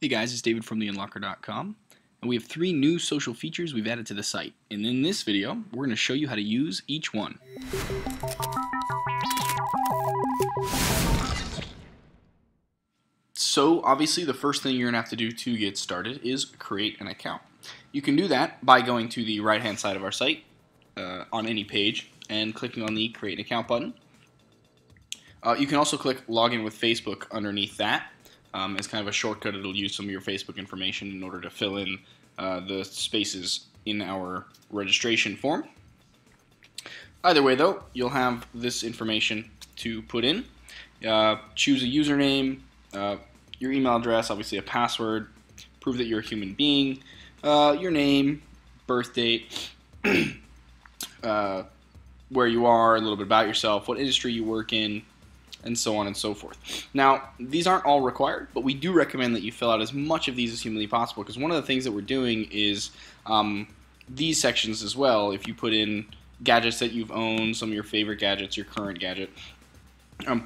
Hey guys, it's David from TheUnlockr.com, and we have 3 new social features we've added to the site. And in this video, we're going to show you how to use each one. So obviously the first thing you're going to have to do to get started is create an account. You can do that by going to the right hand side of our site on any page and clicking on the Create an Account button. You can also click Login with Facebook underneath that. As kind of a shortcut, it'll use some of your Facebook information in order to fill in the spaces in our registration form. Either way though, you'll have this information to put in. Choose a username, your email address, obviously a password, prove that you're a human being, your name, birth date, where you are, a little bit about yourself, what industry you work in, and so on and so forth. Now, these aren't all required, but we do recommend that you fill out as much of these as humanly possible, because one of the things that we're doing is these sections as well. If you put in gadgets that you've owned, some of your favorite gadgets, your current gadget,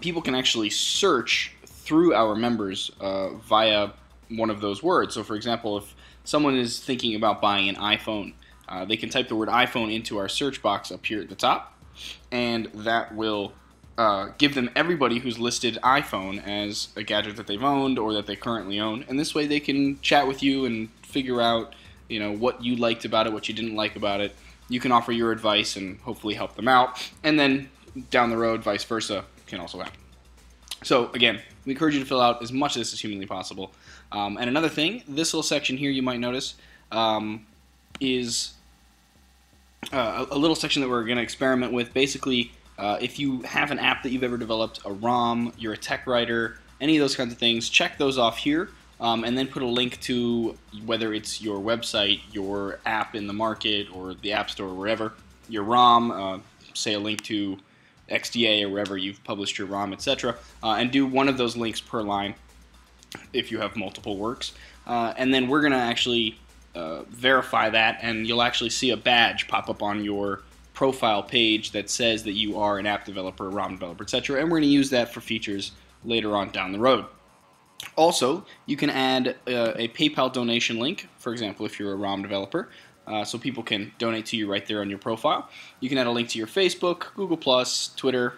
people can actually search through our members via one of those words. So for example, if someone is thinking about buying an iPhone, they can type the word iPhone into our search box up here at the top, and that will give them everybody who's listed iPhone as a gadget that they've owned or that they currently own, and this way they can chat with you and figure out, you know, what you liked about it, what you didn't like about it. You can offer your advice and hopefully help them out, and then down the road, vice versa, can also happen. So again, we encourage you to fill out as much of this as humanly possible. And another thing, this little section here you might notice is a little section that we're going to experiment with. Basically, if you have an app that you've ever developed, a ROM, you're a tech writer, any of those kinds of things, check those off here, and then put a link to whether it's your website, your app in the market, or the App Store, or wherever, your ROM, say a link to XDA or wherever you've published your ROM, etc., and do one of those links per line if you have multiple works. And then we're going to actually verify that, and you'll actually see a badge pop up on your profile page that says that you are an app developer, ROM developer, etc., and we're going to use that for features later on down the road. Also, you can add a PayPal donation link, for example, if you're a ROM developer, so people can donate to you right there on your profile. You can add a link to your Facebook, Google+, Twitter,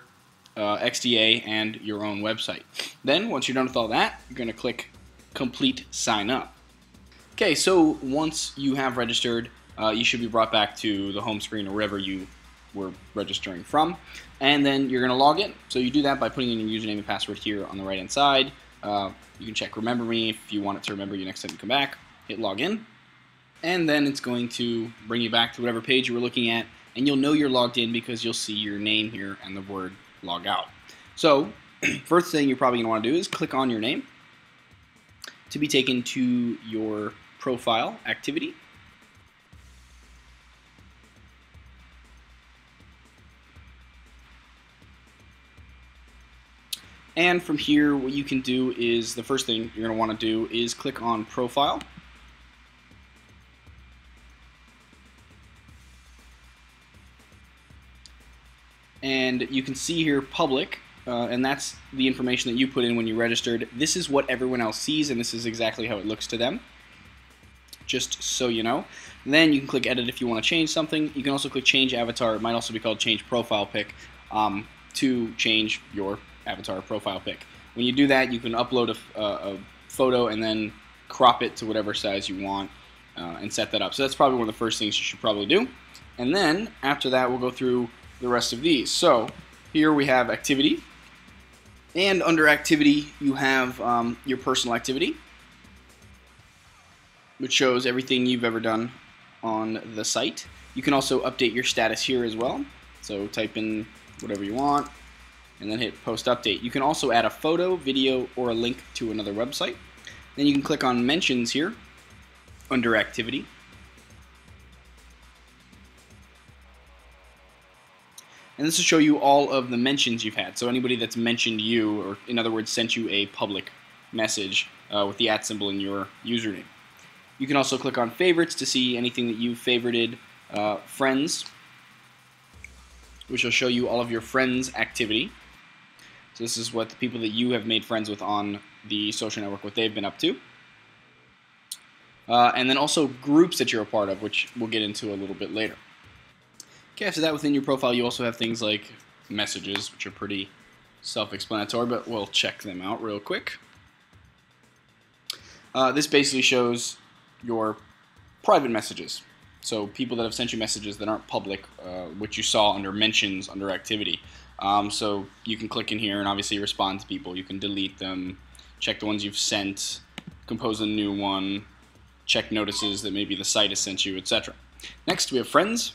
XDA, and your own website. Then, once you're done with all that, you're going to click Complete Sign Up. Okay, so once you have registered, you should be brought back to the home screen or wherever you were registering from, and then you're going to log in. So you do that by putting in your username and password here on the right hand side. You can check Remember Me if you want it to remember you next time you come back. Hit Login, and then it's going to bring you back to whatever page you were looking at, and you'll know you're logged in because you'll see your name here and the word Log Out. So first thing you're probably going to want to do is click on your name to be taken to your profile activity. And from here, what you can do is, the first thing you're going to want to do is click on Profile. And you can see here Public, and that's the information that you put in when you registered. This is what everyone else sees, and this is exactly how it looks to them, just so you know. And then you can click Edit if you want to change something. You can also click Change Avatar. It might also be called Change Profile Pic, to change your avatar profile pic. When you do that, you can upload a photo and then crop it to whatever size you want and set that up. So that's probably one of the first things you should probably do. And then after that, we'll go through the rest of these. So here we have activity, and under activity you have your personal activity, which shows everything you've ever done on the site. You can also update your status here as well. So type in whatever you want, and then hit Post Update. You can also add a photo, video, or a link to another website. Then you can click on Mentions here under Activity. And this will show you all of the mentions you've had. So anybody that's mentioned you, or in other words, sent you a public message with the @ symbol in your username. You can also click on Favorites to see anything that you've favorited. Friends, which will show you all of your friends' activity. So this is what the people that you have made friends with on the social network, what they've been up to. and then also groups that you're a part of, which we'll get into a little bit later. Okay, after that, within your profile, you also have things like messages, which are pretty self-explanatory, but we'll check them out real quick. This basically shows your private messages. So people that have sent you messages that aren't public, which you saw under mentions, under activity. So you can click in here and obviously respond to people. You can delete them, check the ones you've sent, compose a new one, check notices that maybe the site has sent you, etc. Next, we have friends.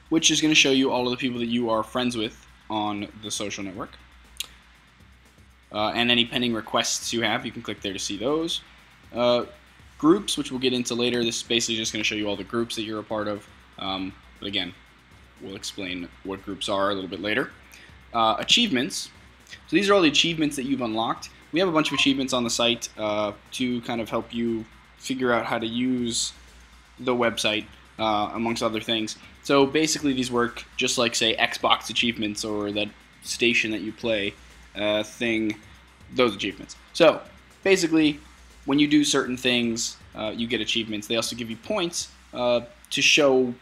Which is going to show you all of the people that you are friends with on the social network. And any pending requests you have, you can click there to see those. Groups, which we'll get into later. This is basically just going to show you all the groups that you're a part of. But again, we'll explain what groups are a little bit later. Achievements. So these are all the achievements that you've unlocked. We have a bunch of achievements on the site to kind of help you figure out how to use the website, amongst other things. So basically these work just like, say, Xbox achievements or that station that you play thing, those achievements. So basically when you do certain things, you get achievements. They also give you points to show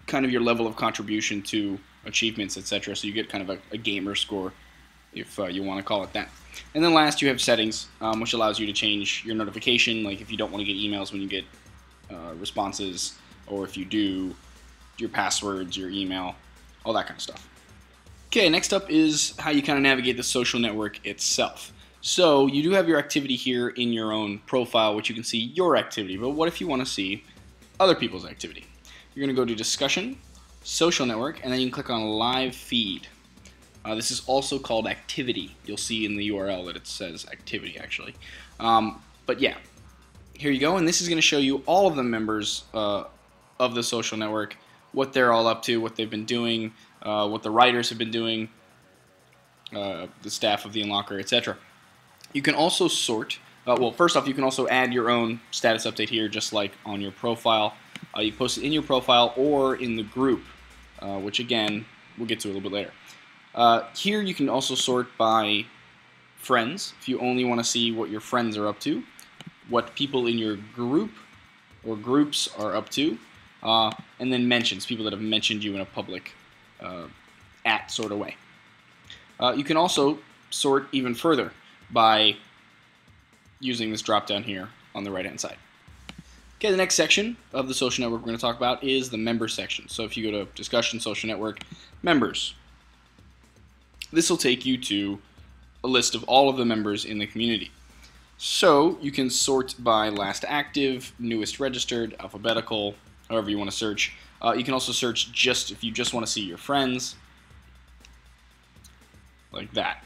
kind of your level of contribution to achievements, etc. So you get kind of a gamer score, if you want to call it that. And then last, you have settings, which allows you to change your notification, like if you don't want to get emails when you get responses, or if you do, your passwords, your email, all that kind of stuff. Okay, next up is how you kind of navigate the social network itself. So you do have your activity here in your own profile, which you can see your activity. But what if you want to see other people's activity? You're going to go to Discussion, Social Network, and then you can click on Live Feed. This is also called Activity. You'll see in the URL that it says Activity, actually. But yeah, here you go, and this is going to show you all of the members of the social network, what they're all up to, what they've been doing, what the writers have been doing, the staff of TheUnlockr, etc. You can also sort. Well, first off, you can also add your own status update here, just like on your profile. You post it in your profile or in the group, which again we'll get to a little bit later. Here you can also sort by friends, if you only want to see what your friends are up to, what people in your group or groups are up to, and then mentions, people that have mentioned you in a public sort of way. You can also sort even further by using this drop down here on the right hand side. Okay, the next section of the social network we're going to talk about is the member section. So if you go to Discussion, Social Network, Members, this will take you to a list of all of the members in the community. So you can sort by last active, newest registered, alphabetical, however you want to search. You can also search just if you just want to see your friends, like that.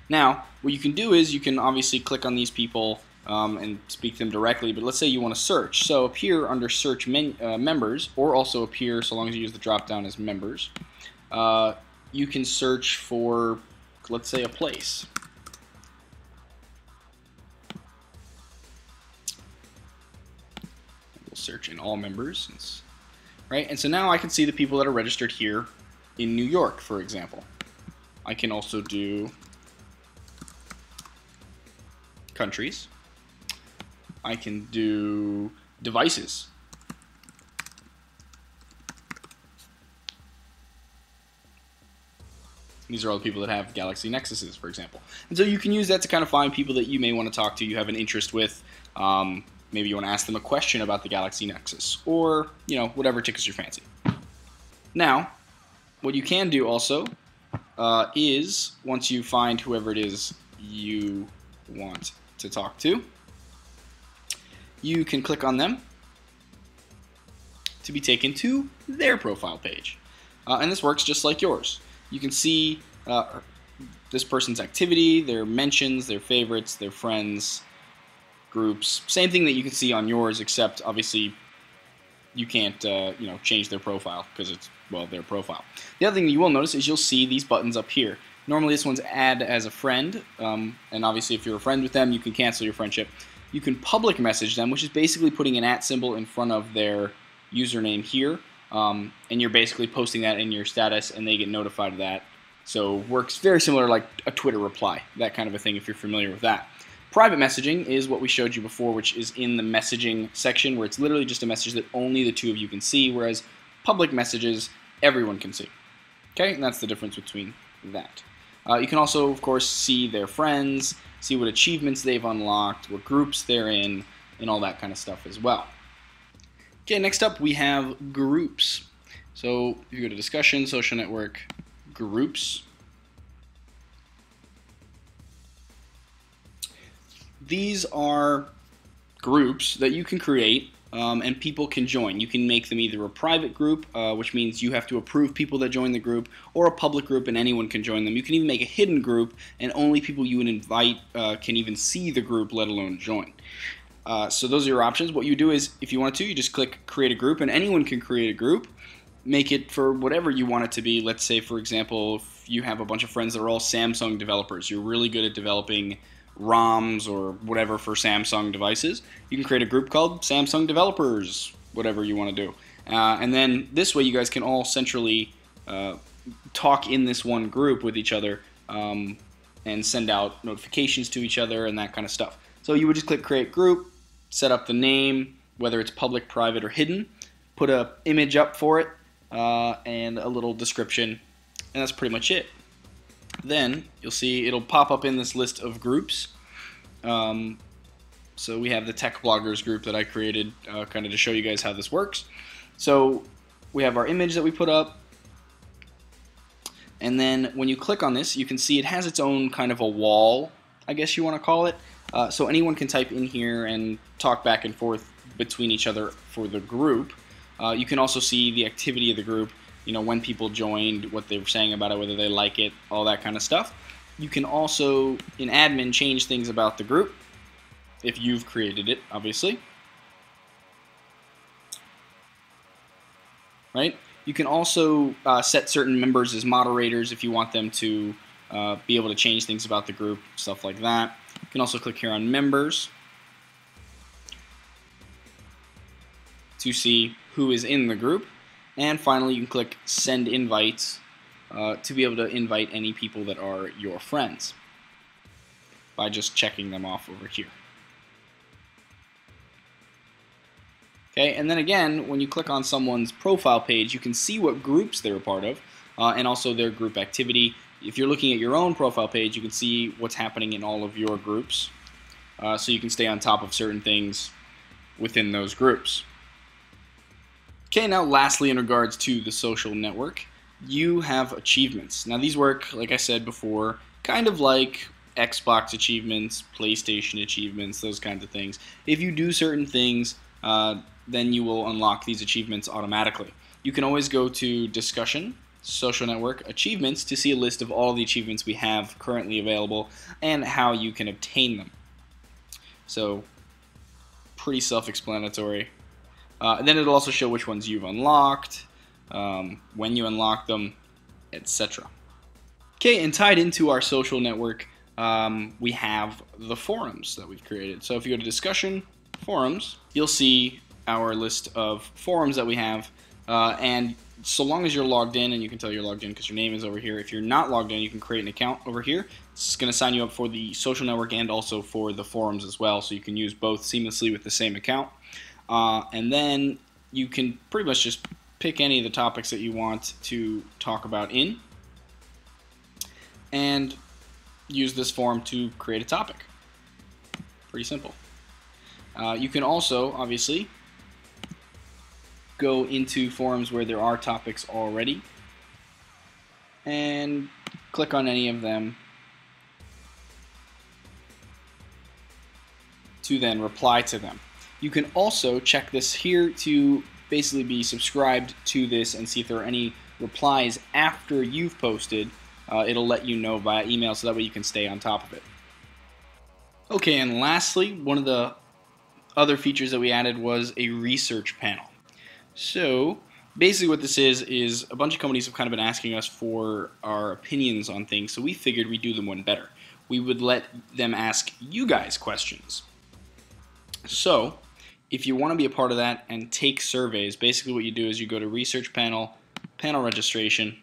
Now, what you can do is you can obviously click on these people and speak to them directly, but let's say you want to search. So up here under Search Members, or also up here, so long as you use the drop down as Members, you can search for, let's say, a place. We'll search in all members, right? And so now I can see the people that are registered here in New York, for example. I can also do countries. I can do devices. These are all the people that have Galaxy Nexuses, for example. And so you can use that to kind of find people that you may want to talk to, you have an interest with. Maybe you want to ask them a question about the Galaxy Nexus, or, you know, whatever tickles your fancy. Now, what you can do also is, once you find whoever it is you want to talk to, you can click on them to be taken to their profile page. And this works just like yours. You can see this person's activity, their mentions, their favorites, their friends, groups. Same thing that you can see on yours, except obviously you can't you know, change their profile because it's, well, their profile. The other thing you will notice is you'll see these buttons up here. Normally this one's add as a friend, and obviously if you're a friend with them, you can cancel your friendship. You can public message them, which is basically putting an @ symbol in front of their username here, and you're basically posting that in your status, and they get notified of that So works very similar like a Twitter reply, that kind of a thing if you're familiar with that. Private messaging is what we showed you before, which is in the messaging section, where it's literally just a message that only the two of you can see, whereas public messages everyone can see. Okay, and that's the difference between that. You can also, of course, see their friends, see what achievements they've unlocked, what groups they're in, and all that kind of stuff as well. Okay, next up we have groups. So if you go to discussion, social network, groups. These are groups that you can create and people can join. You can make them either a private group, which means you have to approve people that join the group, or a public group and anyone can join them. You can even make a hidden group and only people you would invite can even see the group, let alone join. So those are your options. What you do is, if you want to, you just click create a group, and anyone can create a group. Make it for whatever you want it to be. Let's say, for example, if you have a bunch of friends that are all Samsung developers, you're really good at developing ROMs or whatever for Samsung devices, you can create a group called Samsung Developers, whatever you want to do. And then this way you guys can all centrally talk in this one group with each other and send out notifications to each other and that kind of stuff. So you would just click create group, set up the name, whether it's public, private, or hidden, put an image up for it, and a little description, and that's pretty much it. Then you'll see it'll pop up in this list of groups. So we have the tech bloggers group that I created kind of to show you guys how this works. So we have our image that we put up, and then when you click on this, you can see it has its own kind of a wall, I guess you want to call it. So anyone can type in here and talk back and forth between each other for the group. You can also see the activity of the group, you know, when people joined, what they were saying about it, whether they like it, all that kind of stuff. You can also, in admin, change things about the group, if you've created it, obviously. Right? You can also set certain members as moderators if you want them to be able to change things about the group, stuff like that. You can also click here on members to see who is in the group. And finally, you can click send invites to be able to invite any people that are your friends by just checking them off over here. Okay, and then again, when you click on someone's profile page, you can see what groups they're a part of and also their group activity. If you're looking at your own profile page, you can see what's happening in all of your groups, so you can stay on top of certain things within those groups. Okay, now lastly, in regards to the social network, you have achievements. Now these work, like I said before, kind of like Xbox achievements, PlayStation achievements, those kinds of things. If you do certain things, then you will unlock these achievements automatically. You can always go to Discussion, Social Network, Achievements to see a list of all the achievements we have currently available and how you can obtain them. So, pretty self-explanatory. Then it'll also show which ones you've unlocked, when you unlock them, etc. Okay, and tied into our social network, we have the forums that we've created. So if you go to Discussion, Forums, you'll see our list of forums that we have, and so long as you're logged in, and you can tell you're logged in because your name is over here. If you're not logged in, you can create an account over here. It's going to sign you up for the social network and also for the forums as well, so you can use both seamlessly with the same account. And then you can pretty much just pick any of the topics that you want to talk about in and use this forum to create a topic. Pretty simple. You can also, obviously, go into forums where there are topics already and click on any of them to then reply to them. You can also check this here to basically be subscribed to this and see if there are any replies after you've posted. It'll let you know via email, so that way you can stay on top of it. Okay, and lastly, one of the other features that we added was a research panel. So basically what this is a bunch of companies have kind of been asking us for our opinions on things, so we figured we'd do them one better. We would let them ask you guys questions. So if you want to be a part of that and take surveys, basically what you do is you go to Research Panel, Panel Registration,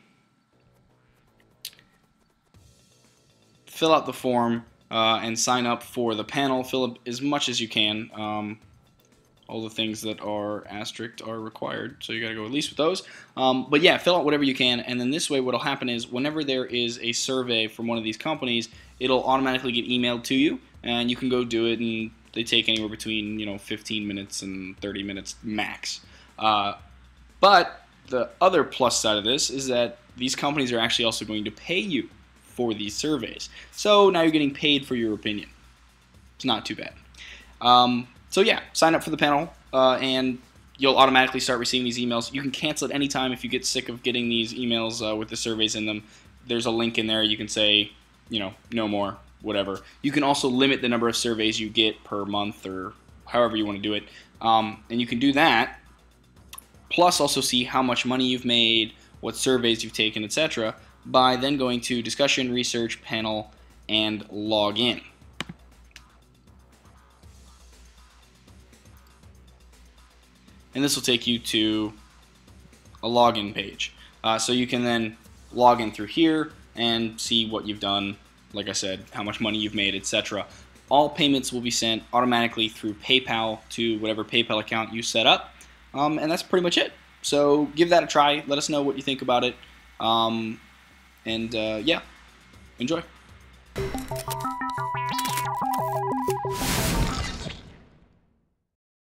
fill out the form and sign up for the panel. Fill up as much as you can. All the things that are asterisked are required, so you got to go at least with those. But yeah, fill out whatever you can, and then this way what will happen is whenever there is a survey from one of these companies, it'll automatically get emailed to you, and you can go do it, and they take anywhere between 15 minutes and 30 minutes max. But the other plus side of this is that these companies are actually also going to pay you for these surveys. So now you're getting paid for your opinion. It's not too bad. So yeah, sign up for the panel, and you'll automatically start receiving these emails. You can cancel at any time if you get sick of getting these emails with the surveys in them. There's a link in there. You can say, no more, whatever. You can also limit the number of surveys you get per month or however you want to do it. And you can do that, plus also see how much money you've made, what surveys you've taken, etc., by then going to discussion, research, panel, and log in. And this will take you to a login page. So you can then log in through here and see what you've done, like I said, how much money you've made, etc. All payments will be sent automatically through PayPal to whatever PayPal account you set up. And that's pretty much it. So give that a try. Let us know what you think about it. Yeah, enjoy.